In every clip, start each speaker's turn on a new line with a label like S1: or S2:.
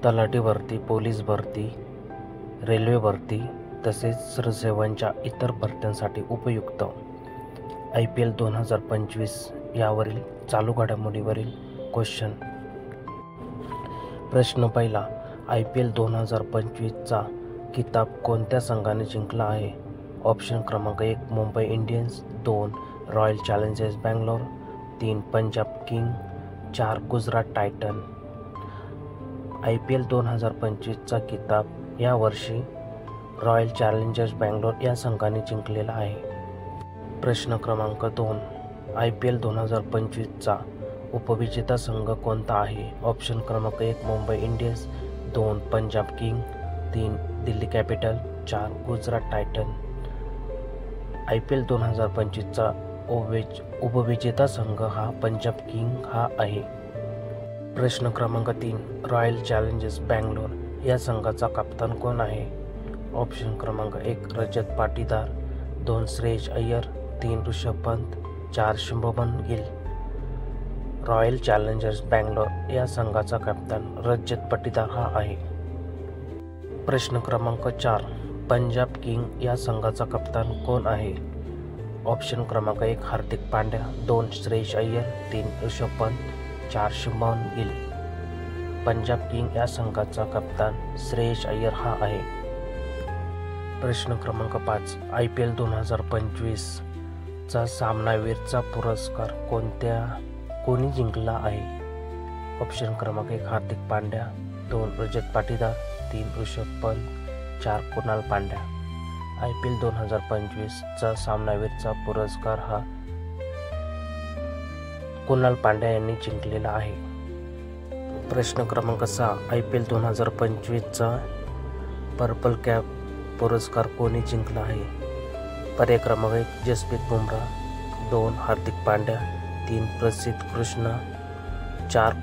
S1: तलाठी भरती, पोलीस भरती, रेल्वे भरती तसेच सरसेवांच्या इतर भरत्यांसाठी उपयुक्त IPL 2025 यावरील चालू घडामोडीवरील क्वेश्चन. प्रश्न पहिला. IPL 2025चा किताब कोणत्या संघाने जिंकला आहे? ऑप्शन क्रमांक 1 Mumbai Indians, 2 royal challengers Bangalore, 3 Punjab king, 4 Gujarat Titan. IPL 2025चा किताब यावर्षी रॉयल चॅलेंजर्स बंगलोर या संघाने जिंकलेला आहे. प्रश्न क्रमांक 2. IPL 2025चा उपविजेता संघ कोणता आहे? ऑप्शन क्रमांक 1 Mumbai Indians, 2 Punjab king, 3 Delhi capital, 4 Gujarat Titan. IPL 2025चा उपविजेता संघ हा पंजाब किंग हा आहे. प्रश्न क्रमांक 3. रॉयल चॅलेंजर्स बंगलोर या संघाचा कप्तान कोण आहे? ऑप्शन क्रमांक 1 रजत पाटीदार, 2 श्रेयस अय्यर, 3 ऋषभ पंत, 4 शुभमन गिल. रॉयल चॅलेंजर्स बंगलोर या संघाचा कप्तान रजत पाटीदार हा आहे. प्रश्न क्रमांक 4. पंजाब किंग या संघाचा कप्तान कोण आहे? ऑप्शन क्रमांक 1 हार्दिक पांड्या, 2 श्रेयस अय्यर, 3 ऋषभ पंत, 4 शुभमन गिल. पंजाब किंग या संघाचा कप्तान श्रेयस अय्यर हा आहे. प्रश्न क्रमांक 5. IPL 2025चा सामनावीरचा पुरस्कार कोणी जिंकला आहे? ऑप्शन क्रमांक 1 हार्दिक पांड्या, 2 रजत पाटीदार, 3 ऋषभ पंत, 4 कुणाल पांड्या. IPL 2025चा सामनावीरचा पुरस्कार हा कुणाल पांड्या यांनी जिंकलेला आहे. प्रश्न क्रमांक 6. IPL 2025चा पर्पल कॅप पुरस्कार कोणी जिंकला आहे? पर्याय क्रमांक 1 जसप्रीत बुमराह, 2 हार्दिक पांड्या, 3 प्रसिद्ध कृष्णा, 4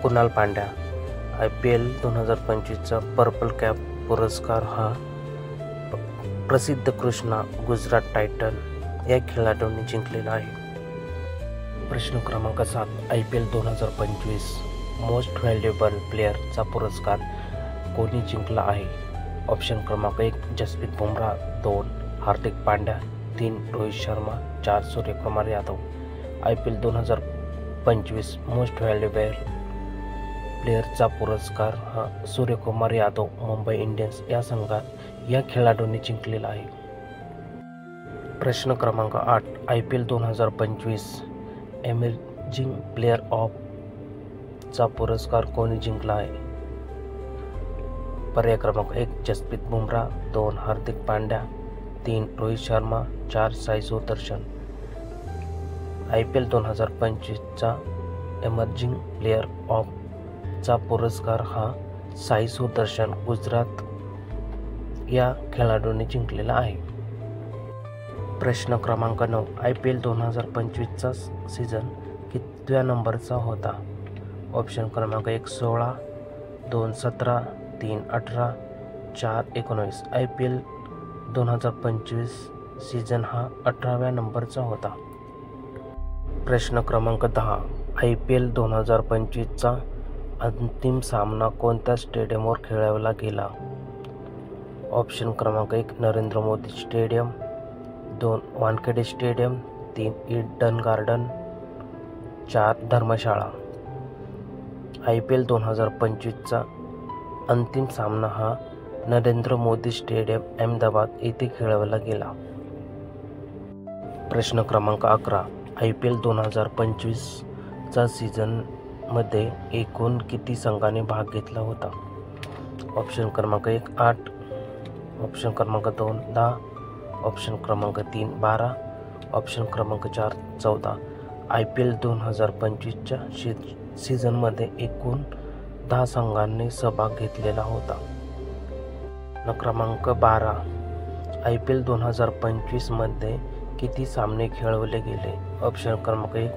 S1: कुणाल पांड्या. IPL 2025चा पर्पल कॅप पुरस्कार हा प्रसिद्ध कृष्णा गुजरात टायटन या खेळाडूंनी जिंकलेला आहे. प्रश्न क्रमांक 7. IPL 2025 मोस्ट व्हॅल्युएबल प्लेअरचा पुरस्कार कोणी जिंकला आहे? ऑप्शन क्रमांक 1 Jasprit Bumrah, 2 Hardik Pandya, 3 Rohit Sharma, 4 Suryakumar Yadav. IPL 2025 most valuable प्लेअरचा पुरस्कार हा सूर्यकुमार यादव मुंबई इंडियन्स या खेळाडूंनी जिंकलेला आहे. प्रश्न क्रमांक 8. IPL 2025 एमर्जिंग प्लेअर ऑफ चा पुरस्कार कोणी जिंकला आहे? पर्याय क्रमांक 1 जसप्रीत बुमराह, 2 हार्दिक पांड्या, 3 रोहित शर्मा, 4 साई सुदर्शन. IPL 2025चा एमर्जिंग प्लेअर ऑफ चा पुरस्कार हा साई सुदर्शन गुजरात या खेळाडूंनी जिंकलेला आहे. प्रश्न क्रमांक 9. IPL 2025चा सीझन कितव्या नंबरचा होता? ऑप्शन क्रमांक 1 16, 2 17, 3 18, 4 19. IPL 2025 सीझन हा 18व्या नंबरचा होता. प्रश्न क्रमांक 10. IPL 2025चा अंतिम सामना कोणत्या स्टेडियमवर खेळवला गेला? ऑप्शन क्रमांक 1 Narendra Modi stadium, 2 Wankhede stadium, 3 Eden garden, 4 धर्मशाळा. IPL 2025चा अंतिम सामना हा नरेंद्र मोदी स्टेडियम अहमदाबाद येथे खेळवला गेला. प्रश्न क्रमांक 11. IPL 2025चा सीझनमध्ये एकूण किती संघांनी भाग घेतला होता? ऑप्शन क्रमांक 1 8, ऑप्शन क्रमांक 2 10, ऑप्शन क्रमांक 3 12, ऑप्शन क्रमांक 4 14. IPL 2025च्या सीझनमध्ये एकूण 10 संघांनी सहभाग घेतलेला होता. क्रमांक 12. IPL 2025 मध्ये किती सामने खेळवले गेले? ऑप्शन क्रमांक 1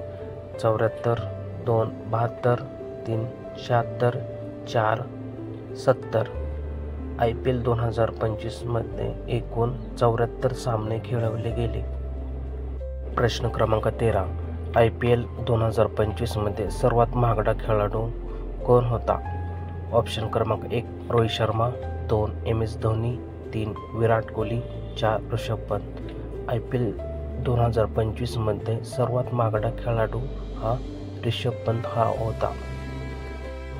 S1: 74, 2 72, 3 76, 4 70. IPL 2025 मध्ये एकूण 74 सामने खेळवले गेले. प्रश्न क्रमांक 13. IPL 2025 मध्ये सर्वात महागडा खेळाडू कोण होता? ऑप्शन क्रमांक 1 रोहित शर्मा, 2 MS धोनी, 3 विराट कोहली, 4 ऋषभ पंत. IPL 2025 मध्ये सर्वात महागडा खेळाडू हा ऋषभ पंत हा होता.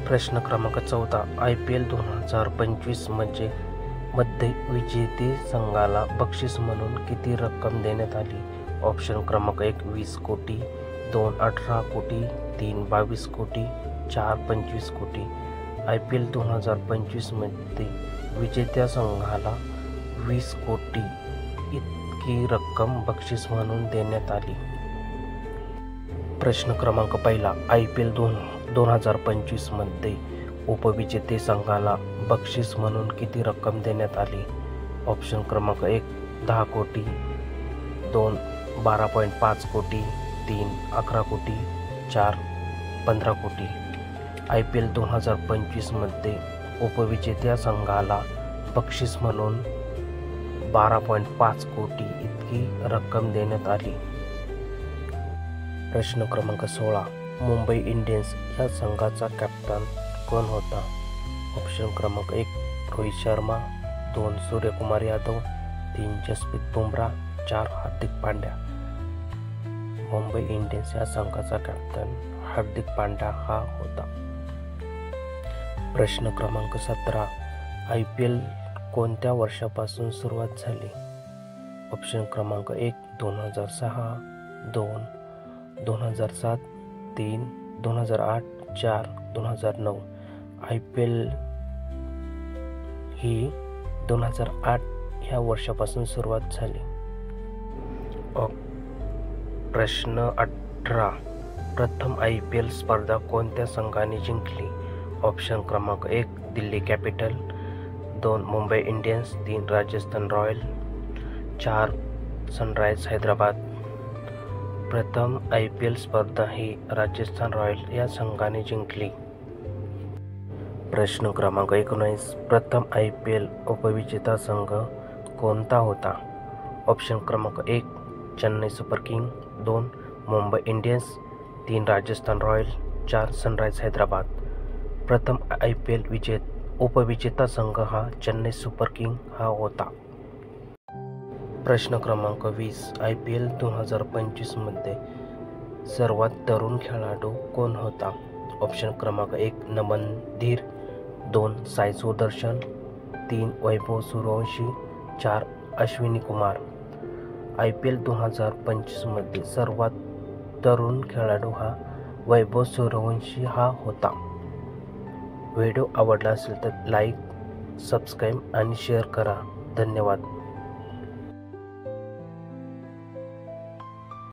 S1: प्रश्न क्रमांक 14 IPL 2025 मध्ये विजेते संघाला बक्षीस म्हणून किती रक्कम देण्यात आली? ऑप्शन क्रमांक 1 20 कोटी, 2 18 कोटी, 3 22 कोटी, 4 25 कोटी. IPL 2025 मध्ये विजेत्या संघाला 20 कोटी इतकी रक्कम बक्षीस म्हणून देण्यात आली. प्रश्न क्रमांक 1 IPL 2025 मध्ये उपविजेते संघाला बक्षीस म्हणून किती रक्कम देण्यात आली? ऑप्शन क्रमांक 1 10 कोटी, 2 12.5 कोटी, 3 11 कोटी, 4 15 कोटी. IPL 2025 मध्ये उपविजेत्या संघाला बक्षीस म्हणून 12.5 कोटी इतकी रक्कम देण्यात आली. प्रश्न क्रमांक 16 मुंबई इंडियन्स या संघाचा कॅप्टन कोण होता? ऑप्शन क्रमांक 1 रोहित शर्मा, 2 सूर्यकुमार यादव, 3 जसप्रीत बुमराह, 4 हार्दिक पांड्या. मुंबई इंडियन्स या संघाचा कॅप्टन हार्दिक पांड्या हा होता. प्रश्न क्रमांक 17 IPL कोणत्या वर्षापासून सुरुवात झाली? ऑप्शन क्रमांक 1 2006, 2 2007, 3 2008, 4 2009. IPL ही 2008 ह्या वर्षापासून सुरुवात झाली. प्रश्न 18 प्रथम IPL स्पर्धा कोणत्या संघाने जिंकली? ऑप्शन क्रमांक 1 Delhi capital, 2 Mumbai Indians, 3 Rajasthan royal, 4 sunrise Hyderabad. प्रथम IPL स्पर्धा ही राजस्थान रॉयल या संघाने जिंकली. प्रश्न क्रमांक 19 प्रथम IPL उपविजेता संघ कोणता होता? ऑप्शन क्रमांक 1 Chennai super king, 2 Mumbai Indians, 3 Rajasthan royal, 4 sunrise Hyderabad. प्रथम IPL उपविजेता संघ हा चेन्नई सुपर किंग हा होता. प्रश्न क्रमांक 20 IPL 2025 मध्ये सर्वात तरुण खेळाडू कोण होता? ऑप्शन क्रमांक 1 नमन धीर, 2 साई सुदर्शन, 3 वैभव सूर्यवंशी, 4 अश्विनी कुमार. IPL 2025 मध्ये सर्वात तरुण खेळाडू हा वैभव सूर्यवंशी हा होता. व्हिडिओ आवडला असेल तर लाईक, सबस्क्राईब आणि शेअर करा. धन्यवाद.